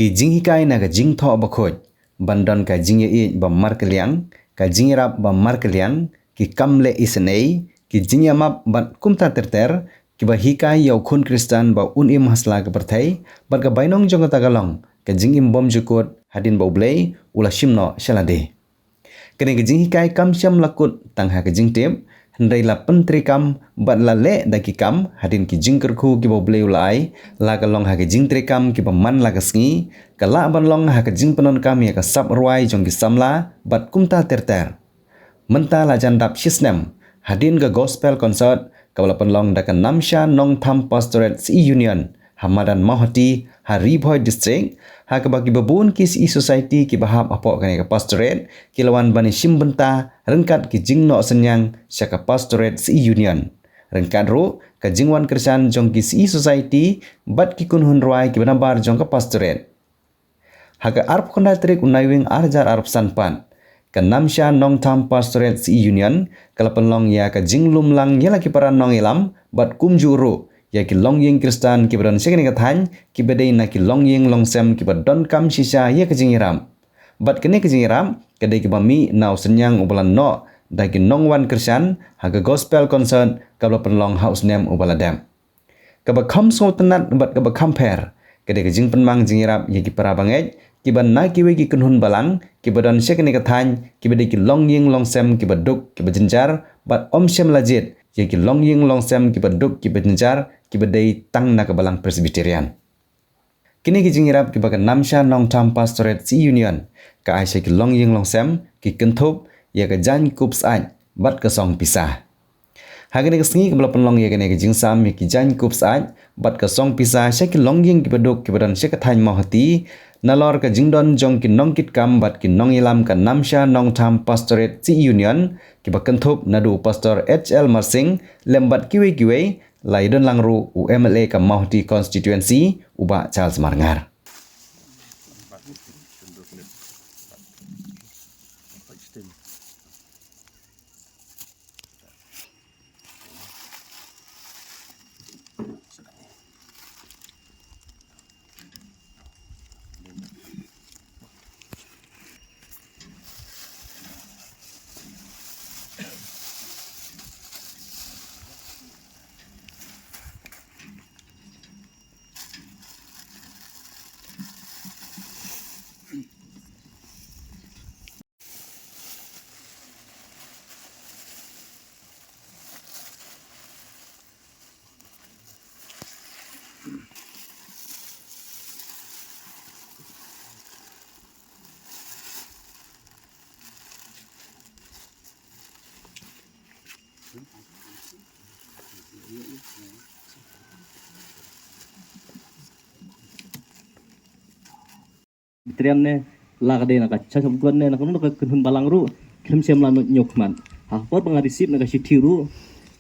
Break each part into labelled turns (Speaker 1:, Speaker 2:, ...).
Speaker 1: ki jing hikai na ka jing tho ba khoj bandon ka jing ye ba mar kaliang ka jing rap ba mar kaliang ki kamle isnei ki jing map bat kumta terter ki ba hikai yau khun kristan ba im hasla ka perthai bar ka bainong jong ta galong ka jing im bom jukut hadin ba blei ula shimno shalade kene ka jing hikai kam syam lakut tang ha ka jing tep hendai la pentri kam bat la le da ki kam hadin ki jing kerku ki ba blei ulai la ka long ha ki jing tri kam ki ba man la ka sngi ka la ban long ha ka jing penon kam ya ka sap ruai jong ki samla bat kumta terter menta la jandap shisnem hadin ga gospel concert ka bala penlong da ka namsha nong tham pastorate si union hamadan mahati hari boy district ha ka bagi babun ki si society ki bahap apo ka ka pastorate ki lawan bani simbenta rengkat ki jingno senyang syaka pastorate si union rengkat ro ka jingwan kersan jong ki si society bat ki kun hun ruai ki banambar jong ka pastorate ha ka arp konda trik unaiwing arjar arp sanpan ka namsha nong tham pastorate si union kala penlong ya ka jinglum lang yela ki paran nong ilam bat kumjuru ya ki longying kristan ki badon sekeni kathan ki bedai na ki longying longsem ki badon kam shisha ya ki jingiram bat kene ki jingiram kedai ki bami naw senyang ubalan no da ki nongwan kristan ha gospel concert ka bla penlong house name ubaladam ka ba kham so tanat bat ka ba compare kedai ki jing penmang jingirap ya ki para bangai ki ban na ki we ki kunhun balang ki badon sekeni kathan ki bedai ki longying longsem ki baduk ki bajinjar bat om shem lajit ya ki longying longsem ki baduk ki bajinjar ki bedai tang na kebalang Presbyterian. Kini ki jingirap ki baga namsha nong tham pastorate si union ka aisha ki longying longsem ki kentup ya ka jan kups aj bat ka song pisah. Hagani ka sngi kebala penlong ya kene ki jingsam ya ki jan kups aj bat ka song pisah sya ki longying ki beduk ki badan sya ka thany mohati nalor ka jingdon jong ki nong kit kam bat ki nong ilam ka namsha nong tham pastorate si union ki ba kentup nadu pastor HL Marsing lembat kiwe Laidon langru UMLA ka Mahdi constituency uba Charles Marngar.
Speaker 2: Trian ne lagade na ka chacham gon ne na kono ka kunhun balang ru khem sem la nyokman ha pot bang receive na ka sithiru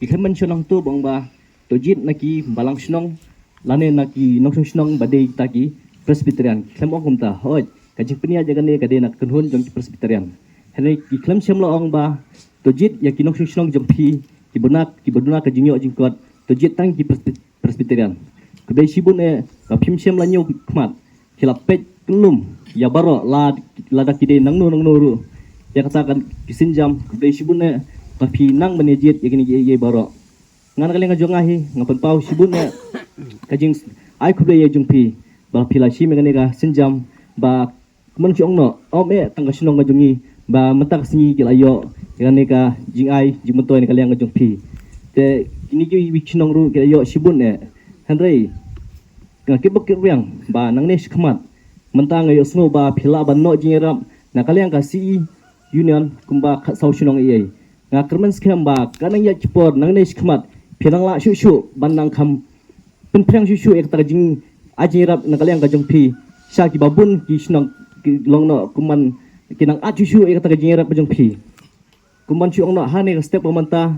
Speaker 2: ikhem man chonong tu bang ba to jit na ki balang snong lane na ki nok snong bade ta ki Presbyterian khem ong ta hoj ka jipnia jaga ne ka de na kunhun jong Presbyterian hene ki khem sem la ong ba to jit ya ki nok snong jong phi ki boduna ka jingyo jingkot to jit tang ki Presbyterian ke be sibun e ka phim sem la nyok khmat khilapet kelum ya baro la da kide nang no ru ya katakan kisinjam de sibune tapi nang menejit ya gini ye baro ngan kali ngajong ahi ngapan pau sibune kajing ai khube ye jungpi ba pila shi me ga sinjam ba man chong no ome tang ka sinong ngajungi ba matak singi kilayo ya ka jing ai jing metoy ni kali ngajong pi te kini ki wichinong ru kilayo sibune handrei ngakibok riang ba nang ne shkmat mentang ayo snow ba phila ban no jingram na kalyang ka si union kumba sau shinong ei nga kermen skem ba kanang ya chipor nang ne skmat philang la shu shu ban nang kham pin phrang shu shu ek ta jing ajirap na kalyang ka jong phi sha ki babun ki shinong ki long no kuman kinang a shu shu ek ta jingrap jong phi kuman shu ong no ha ne step pamanta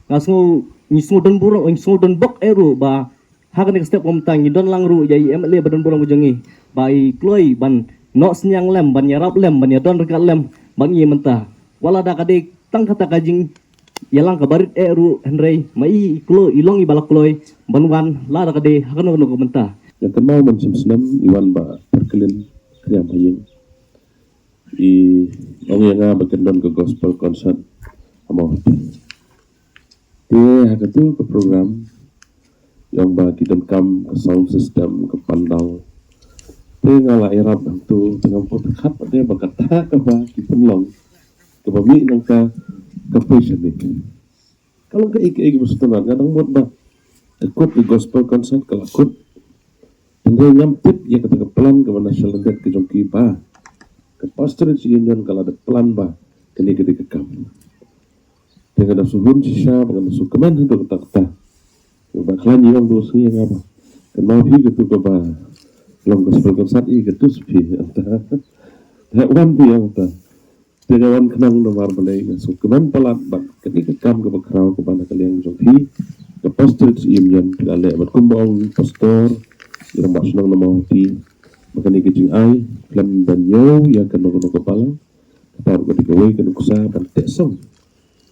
Speaker 2: nga snow ni snow don burong ong snow don bok eru ba ha ka ne step pamanta ni don lang ru yai MLA badon burong jongi bai kloi ban no senyang lem ban yarap lem ban ya don rekat lem ban ye mentah wala da kade tang kata kajing yalang kabarit eru henrei mai klo ilong i balak kloi ban wan la da kade hakano no mentah
Speaker 3: yang kenal macam senam iwan ba perkelin kriam hayeng i ong yang nga berkendon ke gospel concert amau dia hagatu ke program yang ba kita kam ke sound system ke pandang dia ngala irap tu dengan potkat dia berkata ke ba kita long ke bami nang ka passion ni kalau ke iki bersetunan kadang buat ba ikut di gospel concert kalau ikut tinggal nyampit ya kata pelan ke mana syalendet ke jongki ba ke pastorate union kalau ada pelan ba kini ke kekam dengan ada suhun sisa dengan su keman hendak kata baklan yang dos ni yang apa kenal hi gitu ke ba long gospel concert i gitu sepi anta wan tu yang anta dengan kenang nomor balai su keman pelan ba kini kekam ke bakrau ke mana kalian jongki ke pastorate union kale berkumpul pastor yang mak senang nama hati makan ni kecing ai plan dan yo ya kan no kepala tahu ke dikawai ke nusa dan teksong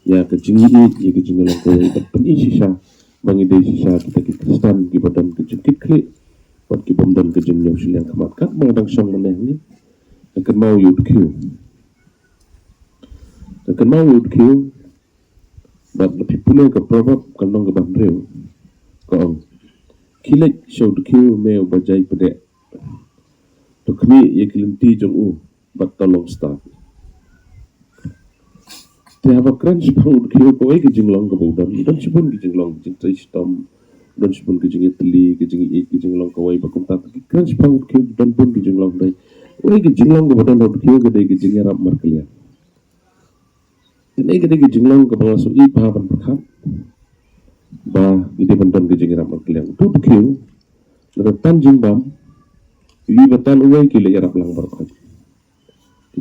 Speaker 3: ya kecing ini ya kecing lang ko pen sisa bangi dei sisa kita Kristen ki badan kecing klik buat ki badan kecing yo silang kamat kat mengadang song meneh ni akan mau yud q akan mau yud q bat lebih pula ke probab kalau ke bandreu ko kilik show the queue me bajai pede to kmi ye kilinti jong u bat tolong staff te have a crunch pound queue ko ai jinglong ko bodan don sibun jinglong jing trai stom don sibun jing itli jing long ko ai bakum ta crunch pound queue don pun jinglong dai ai jinglong ko bodan do queue ko dai jing rap marklia ini kita jinglong ko bangsu I pahaban pakhat ba ide bandan ke jingira markelian tu kiu le tanjing bam wi batan uai ki le yarap lang barkot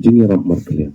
Speaker 3: jingira markelian